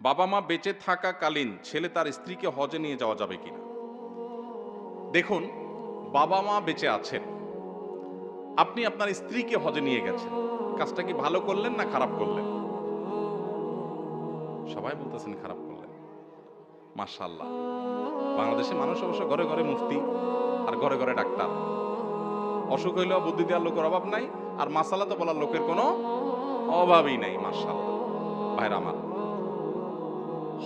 বাবা মা বেঁচে থাকাকালীন ছেলে তার স্ত্রীকে হজে নিয়ে যাওয়া যাবে কিনা? দেখুন, বাবা মা বেঁচে আছেন, আপনি আপনার স্ত্রীকে হজে নিয়ে গেছেন, কাজটা কি ভালো করলেন না খারাপ করলেন? সবাই বলতেছেন খারাপ করলেন। মাশাআল্লাহ, বাংলাদেশে মানুষ অবশ্য ঘরে ঘরে মুফতি আর ঘরে ঘরে ডাক্তার। অসুখ হইলেও বুদ্ধি দেওয়ার লোকের অভাব নাই, আর মাসালা তো বলার লোকের কোনো অভাবই নাই। মাশাআল্লাহ ভাইরা আমার,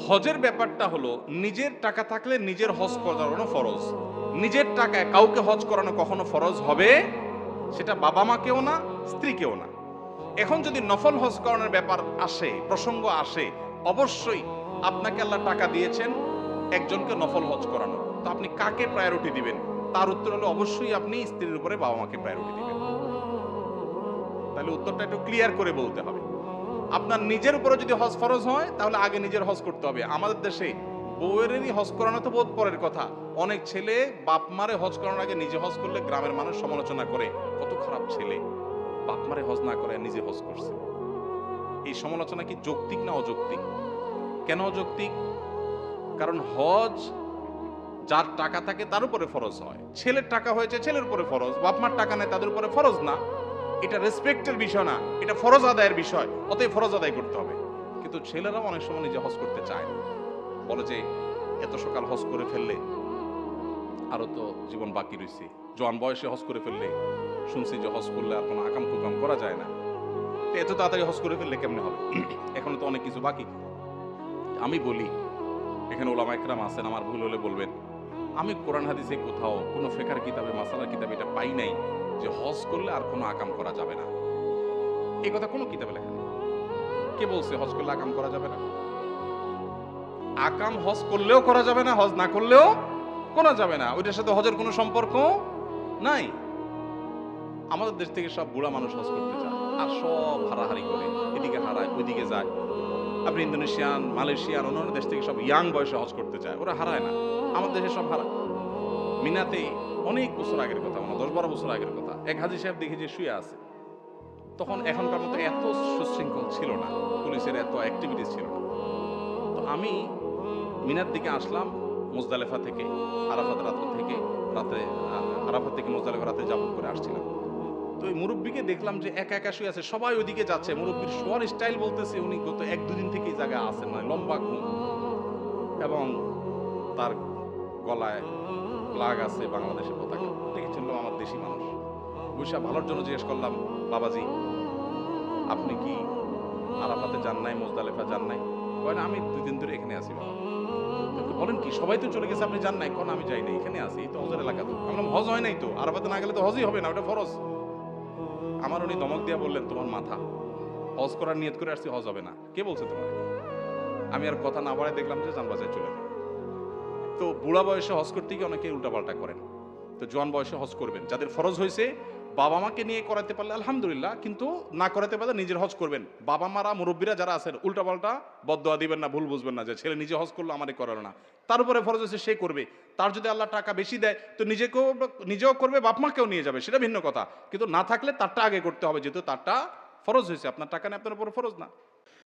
হজের ব্যাপারটা হলো নিজের টাকা থাকলে নিজের হজ করানো ফরজ। নিজের টাকায় কাউকে হজ করানো কখনো ফরজ হবে সেটা বাবা মাকেও না, স্ত্রীকেও না। এখন যদি নফল হজ করানোর ব্যাপার আসে, প্রসঙ্গ আসে, অবশ্যই আপনাকে আল্লাহ টাকা দিয়েছেন একজনকে নফল হজ করানো, তো আপনি কাকে প্রায়োরিটি দিবেন? তার উত্তর হলো অবশ্যই আপনি স্ত্রীর উপরে বাবা মাকে প্রায়োরিটি দিবেন। তাহলে উত্তরটা একটু ক্লিয়ার করে বলতে হবে। আপনার নিজের উপরে যদি হজ ফরজ হয় তাহলে আগে নিজের হজ করতে হবে। আমাদের দেশে বউয়েরই হজ করানো তো বহুত পরের কথা। অনেক ছেলে বাপ মারে হজ করানোর আগে নিজে হজ করলে গ্রামের মানুষ সমালোচনা করে, কত খারাপ ছেলে, বাপ মারে হজ না করে নিজে হজ করছে। এই সমালোচনা কি যৌক্তিক না অযৌক্তিক? কেন অযৌক্তিক? কারণ হজ যার টাকা থাকে তার উপরে ফরজ হয়। ছেলের টাকা হয়েছে ছেলের উপরে ফরজ, বাপ মার টাকা নেই তাদের উপরে ফরজ না। এটা রেসপেক্টের বিষয় না, এটা ফরজ আদায়ের বিষয়, অতএব ফরজ আদায় করতে হবে। কিন্তু ছেলেরাও অনেক সময় নিজে হজ করতে চায়, বলে যে এত সকাল হজ করে ফেললে আরো তো জীবন বাকি রয়েছে, জোয়ান বয়সে হজ করে ফেললে শুনছি যে হজ করলে আর কোনো আকাম কুকাম করা যায় না, তো এত তাড়াতাড়ি হজ করে ফেললে কেমনে হবে, এখনো তো অনেক কিছু বাকি। আমি বলি, এখানে ওলামা একরাম আছেন, আমার ভুল হলে বলবেন, আমি কোরআন হাদিসে কোথাও কোনো ফিকহের কিতাবে, মাসালার কিতাবে এটা পাই নাই যে হজ করলে আর কোনো আকাম করা যাবে না। এই কথা কোনো কিতাবে লেখা নেই। কে বলছে হজ করলে আকাম করা যাবে না? আকাম হজ করলেও করা যাবে না, হজ না করলেও করা যাবে না, ওইটার সাথে হজের কোনো সম্পর্ক নাই। আমাদের দেশ থেকে সব বুড়া মানুষ হজ করতে যায় আর সব হারাহারি করে, এদিকে হারায় ওইদিকে যায়। আপনি ইন্দোনেশিয়ান, মালয়েশিয়ান, অন্যান্য দেশ থেকে সব ইয়াং বয়সে হজ করতে যায়, ওরা হারায় না। আমাদের দেশে সব হারায়। মিনাতে অনেক বছর আগের কথা, মানে 10-12 বছর আগের কথা, এক হাজী সাহেব দেখি যে শুয়ে আছে। তখন এখনকার মতো এত সুশৃঙ্খল ছিল না, পুলিশের এত অ্যাক্টিভিটিস ছিল না। তো আমি মিনার দিকে আসলাম মুজদালেফা থেকে, আরাফাত আরাফাত থেকে মুজদালেফা রাতে যাব করে আসছিলাম। তো ওই মুরব্বীকে দেখলাম যে একা একা শুয়ে আছে, সবাই ওইদিকে যাচ্ছে। মুরব্বীর শোয়ার স্টাইল বলতেছে উনি গত 1-2 দিন থেকে এই জায়গায় আছেন, মানে লম্বা ঘুম, এবং তার গলায় প্লাগ আছে বাংলাদেশের পতাকা। দেখেছিল আমার দেশি মানুষ। বৈশা ভালোর জন্য জিজ্ঞেস করলাম, বাবাজি আপনি কি আরাফাতে যান নাই, মুজদালেফা যান নাই? কয় না, আমি 2 দিন ধরে এখানে আছি বাবা। বলেন কি, সবাই তো চলে গেছে, আপনি যান নাই? কোন আমি যাই নাই, এখানে আছি, এই তো হজের এলাকা। তো আমরা হজ হয় নাই তো, আরাফাতে না গেলে তো হজই হবে না, ওটা ফরজ। আমার উনি ধমক দিয়া বললেন, তোমার মাথা, হজ করার নিয়ত করে আসছি, হজ হবে না। কে বলছে তোমার? আমি আর কথা না বাড়ায় দেখলাম যে যানবাজারে চলে যায়। তো বুড়া বয়সে হজ করতে গিয়ে অনেকে উল্টাপাল্টা করেন। তো জোয়ান বয়সে হজ করবেন, যাদের ফরজ হয়েছে বাবা মাকে নিয়ে করাতে পারলে আলহামদুলিল্লাহ, কিন্তু না করাতে পারলে নিজের হজ করবেন। বাবা মারা, মুরব্বীরা যারা আছেন, উল্টাপাল্টা বদদোয়া দিবেন না, ভুল বুঝবেন না যে ছেলে নিজে হজ করলো আমারে করালো না। তার উপরে ফরজ হয়েছে, সে করবে। তার যদি আল্লাহ টাকা বেশি দেয় তো নিজেও করবে, বাপ মাকেও নিয়ে যাবে, সেটা ভিন্ন কথা। কিন্তু না থাকলে তারটা আগে করতে হবে, যেহেতু তারটা ফরজ হয়েছে। আপনার টাকা নেই, আপনার উপরে ফরজ না।